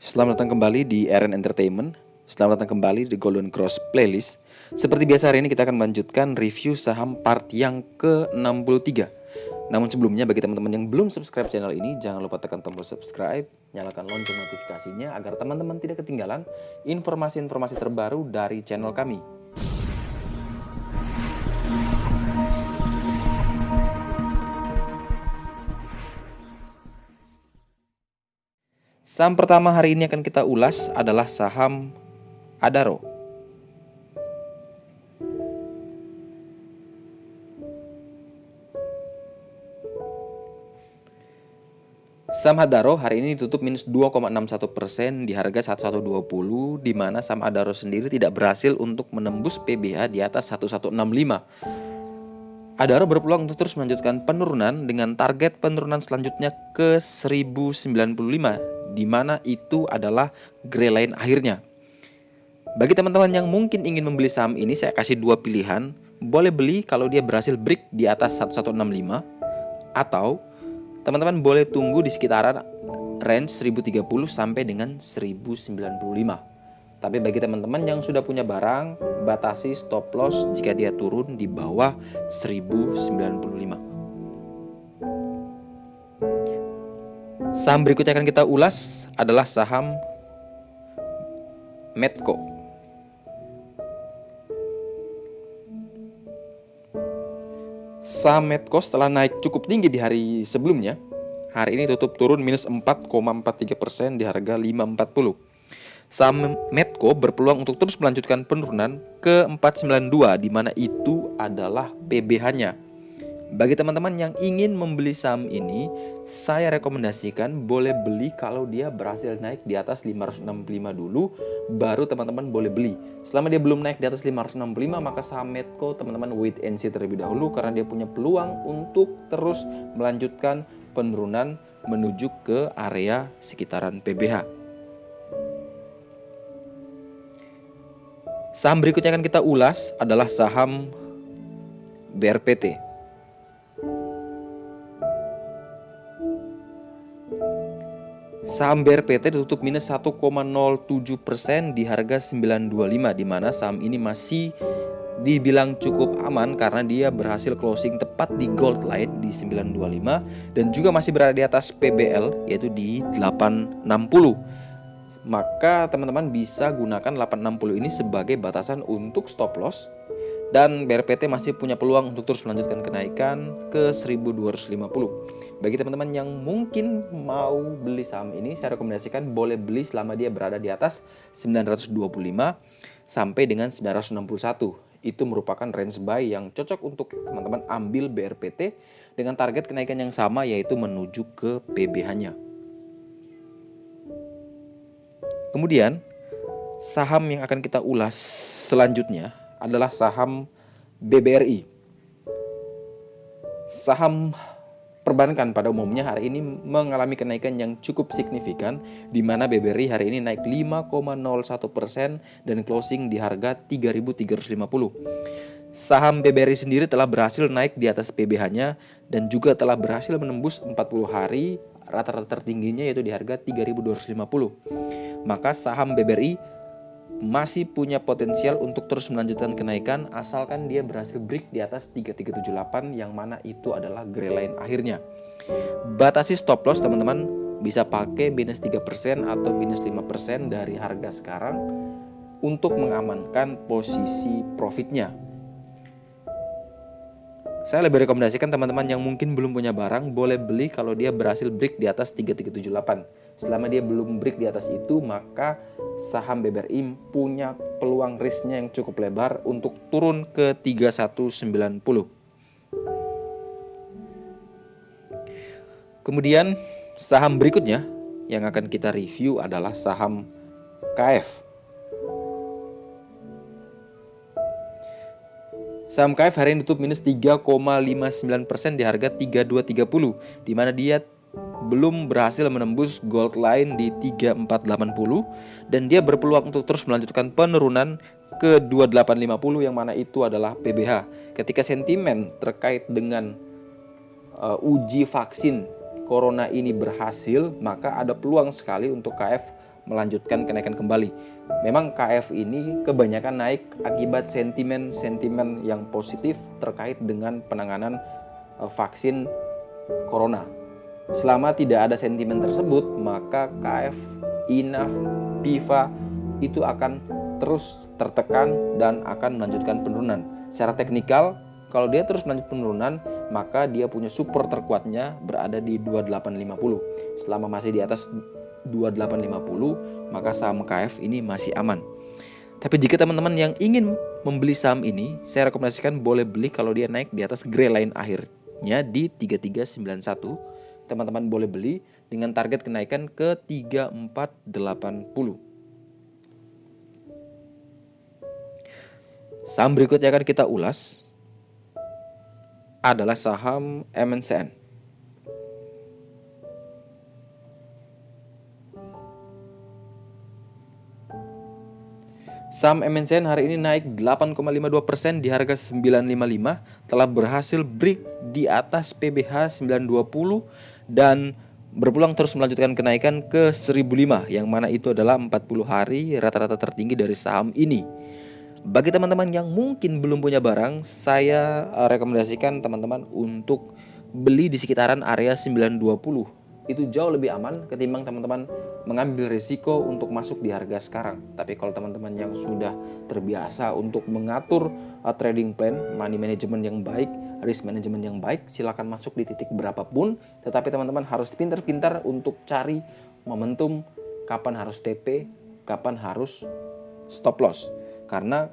Selamat datang kembali di RN Entertainment. Selamat datang kembali di Golden Cross Playlist. Seperti biasa hari ini kita akan melanjutkan review saham part yang ke-63. Namun sebelumnya bagi teman-teman yang belum subscribe channel ini, jangan lupa tekan tombol subscribe, nyalakan lonceng notifikasinya agar teman-teman tidak ketinggalan informasi-informasi terbaru dari channel kami. Saham pertama hari ini akan kita ulas adalah saham Adaro. Saham Adaro hari ini ditutup minus 2,61% di harga 1120, di mana saham Adaro sendiri tidak berhasil untuk menembus PBH di atas 1165. Adaro berpeluang untuk terus melanjutkan penurunan dengan target penurunan selanjutnya ke 1095, di mana itu adalah gray line akhirnya. Bagi teman-teman yang mungkin ingin membeli saham ini, saya kasih dua pilihan. Boleh beli kalau dia berhasil break di atas 1165, atau teman-teman boleh tunggu di sekitaran range 1030 sampai dengan 1095. Tapi bagi teman-teman yang sudah punya barang, batasi stop loss jika dia turun di bawah 1095. Saham berikutnya akan kita ulas adalah saham Medco. Saham Medco setelah naik cukup tinggi di hari sebelumnya, hari ini tutup turun minus 4,43% di harga 540. Saham Medco berpeluang untuk terus melanjutkan penurunan ke 492, di mana itu adalah PBH-nya. Bagi teman-teman yang ingin membeli saham ini, saya rekomendasikan boleh beli kalau dia berhasil naik di atas 565 dulu, baru teman-teman boleh beli. Selama dia belum naik di atas 565, maka saham Medco teman-teman wait and see terlebih dahulu, karena dia punya peluang untuk terus melanjutkan penurunan menuju ke area sekitaran PBH. Saham berikutnya akan kita ulas adalah saham BRPT. Saham BRPT ditutup minus 1,07% di harga 925, di mana saham ini masih dibilang cukup aman karena dia berhasil closing tepat di gold line di 925 dan juga masih berada di atas PBL yaitu di 860. Maka teman-teman bisa gunakan 860 ini sebagai batasan untuk stop loss, dan BRPT masih punya peluang untuk terus melanjutkan kenaikan ke 1250. Bagi teman-teman yang mungkin mau beli saham ini, saya rekomendasikan boleh beli selama dia berada di atas 925 sampai dengan 961. Itu merupakan range buy yang cocok untuk teman-teman ambil BRPT dengan target kenaikan yang sama, yaitu menuju ke PBH-nya. Kemudian saham yang akan kita ulas selanjutnya adalah saham BBRI. Saham perbankan pada umumnya hari ini mengalami kenaikan yang cukup signifikan, di mana BBRI hari ini naik 5,01% dan closing di harga 3.350. Saham BBRI sendiri telah berhasil naik di atas PBH-nya dan juga telah berhasil menembus 40 hari rata-rata tertingginya yaitu di harga 3.250. Maka saham BBRI masih punya potensial untuk terus melanjutkan kenaikan asalkan dia berhasil break di atas 3378, yang mana itu adalah gray line akhirnya. Batasi stop loss teman-teman bisa pakai minus 3% atau minus 5% dari harga sekarang untuk mengamankan posisi profitnya. Saya lebih rekomendasikan teman-teman yang mungkin belum punya barang boleh beli kalau dia berhasil break di atas 3378. Selama dia belum break di atas itu, maka saham BBRI punya peluang risknya yang cukup lebar untuk turun ke 3190. Kemudian saham berikutnya yang akan kita review adalah saham KF. Saham KF hari ini tutup minus 3,59% di harga 3230, di mana dia belum berhasil menembus gold line di 3480 dan dia berpeluang untuk terus melanjutkan penurunan ke 2850, yang mana itu adalah PBH. Ketika sentimen terkait dengan uji vaksin corona ini berhasil, maka ada peluang sekali untuk KF melanjutkan kenaikan kembali. Memang KF ini kebanyakan naik akibat sentimen yang positif terkait dengan penanganan vaksin corona. Selama tidak ada sentimen tersebut, maka KF, INAF, PIVA itu akan terus tertekan dan akan melanjutkan penurunan. Secara teknikal, kalau dia terus melanjut penurunan, maka dia punya support terkuatnya berada di 2850. Selama masih di atas 2850, maka saham KF ini masih aman. Tapi jika teman-teman yang ingin membeli saham ini, saya rekomendasikan boleh beli kalau dia naik di atas gray line akhirnya di 3391. Teman-teman boleh beli dengan target kenaikan ke 3480. Saham berikutnya akan kita ulas adalah saham MNCN. Saham MNCN hari ini naik 8,52% di harga 955, telah berhasil break di atas PBH 920 dan berpulang terus melanjutkan kenaikan ke 1005, yang mana itu adalah 40 hari rata-rata tertinggi dari saham ini. Bagi teman-teman yang mungkin belum punya barang, saya rekomendasikan teman-teman untuk beli di sekitaran area 920. Itu jauh lebih aman ketimbang teman-teman mengambil risiko untuk masuk di harga sekarang. Tapi kalau teman-teman yang sudah terbiasa untuk mengatur trading plan, money management yang baik, risk management yang baik, silakan masuk di titik berapapun. Tetapi teman-teman harus pintar-pintar untuk cari momentum, kapan harus TP, kapan harus stop loss. Karena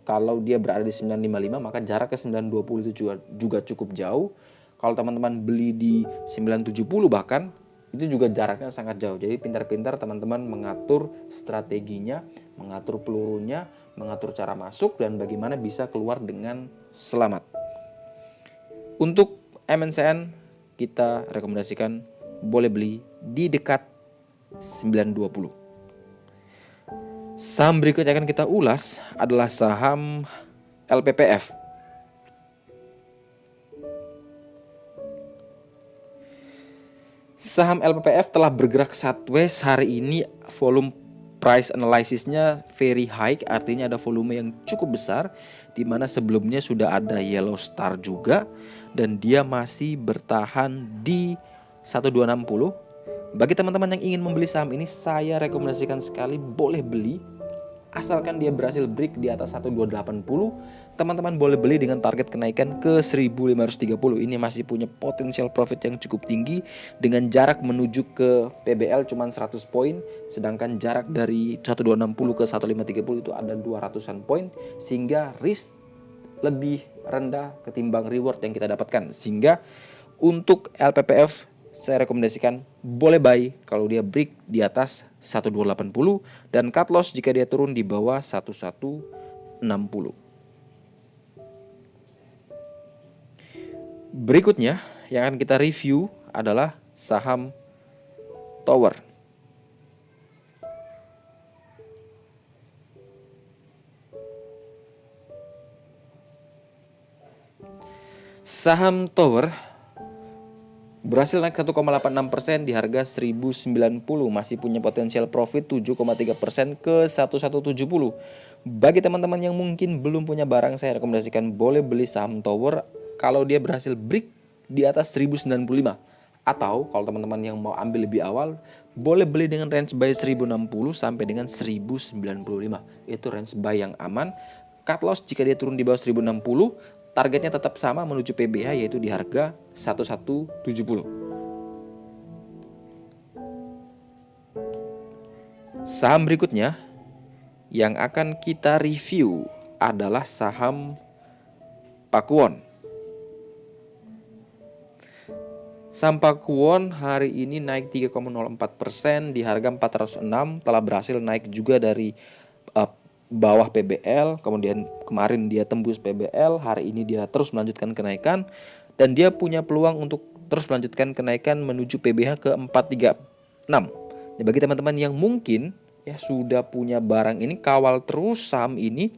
kalau dia berada di 955, maka jarak ke 920 itu juga cukup jauh. Kalau teman-teman beli di 970 bahkan, itu juga jaraknya sangat jauh. Jadi pintar-pintar teman-teman mengatur strateginya, mengatur pelurunya, mengatur cara masuk, dan bagaimana bisa keluar dengan selamat. Untuk MNCN, kita rekomendasikan boleh beli di dekat 920. Saham berikutnya akan kita ulas adalah saham LPPF. Saham LPPF telah bergerak sideways hari ini. Volume price analysisnya very high, artinya ada volume yang cukup besar, di mana sebelumnya sudah ada yellow star juga, dan dia masih bertahan di 1260. Bagi teman-teman yang ingin membeli saham ini, saya rekomendasikan sekali boleh beli. Asalkan dia berhasil break di atas 1280, teman-teman boleh beli dengan target kenaikan ke 1530. Ini masih punya potensial profit yang cukup tinggi dengan jarak menuju ke PBL cuma 100 poin, sedangkan jarak dari 1260 ke 1530 itu ada 200-an poin, sehingga risk lebih rendah ketimbang reward yang kita dapatkan. Sehingga untuk LPPF saya rekomendasikan boleh buy kalau dia break di atas 1280 dan cut loss jika dia turun di bawah 1160. Berikutnya yang akan kita review adalah saham Tower. Saham Tower berhasil naik 1,86% di harga 1090, masih punya potensial profit 7,3% ke 1170. Bagi teman-teman yang mungkin belum punya barang, saya rekomendasikan boleh beli saham Tower kalau dia berhasil break di atas 1095. Atau kalau teman-teman yang mau ambil lebih awal, boleh beli dengan range buy 1060 sampai dengan 1095. Itu range buy yang aman. Cut loss jika dia turun di bawah 1060. Targetnya tetap sama menuju PBH, yaitu di harga 1170. Saham berikutnya yang akan kita review adalah saham Pakuwon. Saham Pakuwon hari ini naik 3,04% di harga 406, telah berhasil naik juga dari bawah PBL, kemudian kemarin dia tembus PBL, hari ini dia terus melanjutkan kenaikan, dan dia punya peluang untuk terus melanjutkan kenaikan menuju PBH ke 436. Nah, bagi teman-teman yang mungkin ya sudah punya barang ini, kawal terus saham ini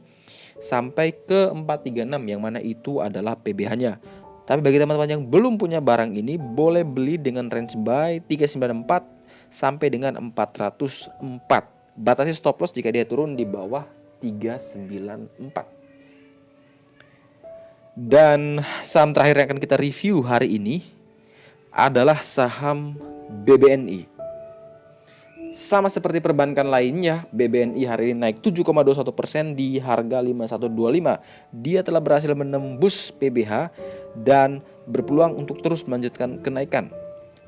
sampai ke 436, yang mana itu adalah PBH-nya. Tapi bagi teman-teman yang belum punya barang ini, boleh beli dengan range buy 394 sampai dengan 404. Batasi stop loss jika dia turun di bawah 394. Dan saham terakhir yang akan kita review hari ini adalah saham BBNI. Sama seperti perbankan lainnya, BBNI hari ini naik 7,21% di harga 5125. Dia telah berhasil menembus PBH dan berpeluang untuk terus melanjutkan kenaikan.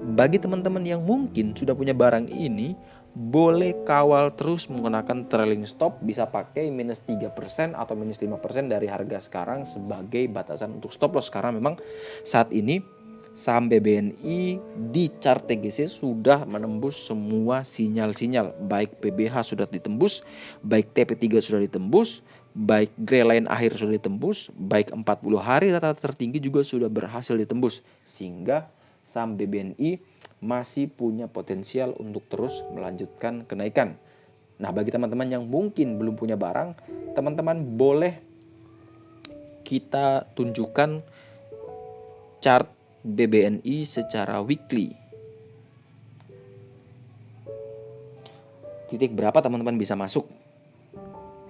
Bagi teman-teman yang mungkin sudah punya barang ini, boleh kawal terus menggunakan trailing stop, bisa pakai minus 3% atau minus 5% dari harga sekarang sebagai batasan untuk stop loss. Karena memang saat ini saham BBNI di chart TGC sudah menembus semua sinyal-sinyal. Baik PBH sudah ditembus, baik TP3 sudah ditembus, baik gray line akhir sudah ditembus, baik 40 hari rata-rata tertinggi juga sudah berhasil ditembus. Sehingga saham BBNI masih punya potensial untuk terus melanjutkan kenaikan. Nah, bagi teman-teman yang mungkin belum punya barang, teman-teman boleh kita tunjukkan chart BBNI secara weekly. Titik berapa teman-teman bisa masuk.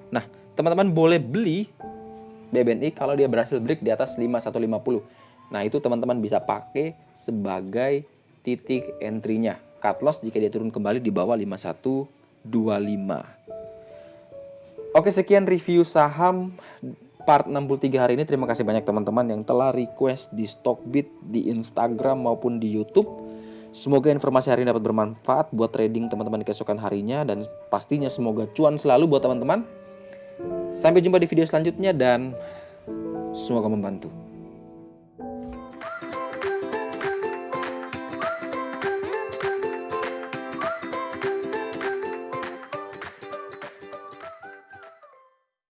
Nah, teman-teman boleh beli BBNI kalau dia berhasil break di atas 5150. Nah, itu teman-teman bisa pakai sebagai titik entry-nya. Cut loss jika dia turun kembali di bawah 5125. Oke, sekian review saham part 63 hari ini. Terima kasih banyak teman-teman yang telah request di Stockbit, di Instagram maupun di YouTube. Semoga informasi hari ini dapat bermanfaat buat trading teman-teman di keesokan harinya, dan pastinya semoga cuan selalu buat teman-teman. Sampai jumpa di video selanjutnya dan semoga membantu.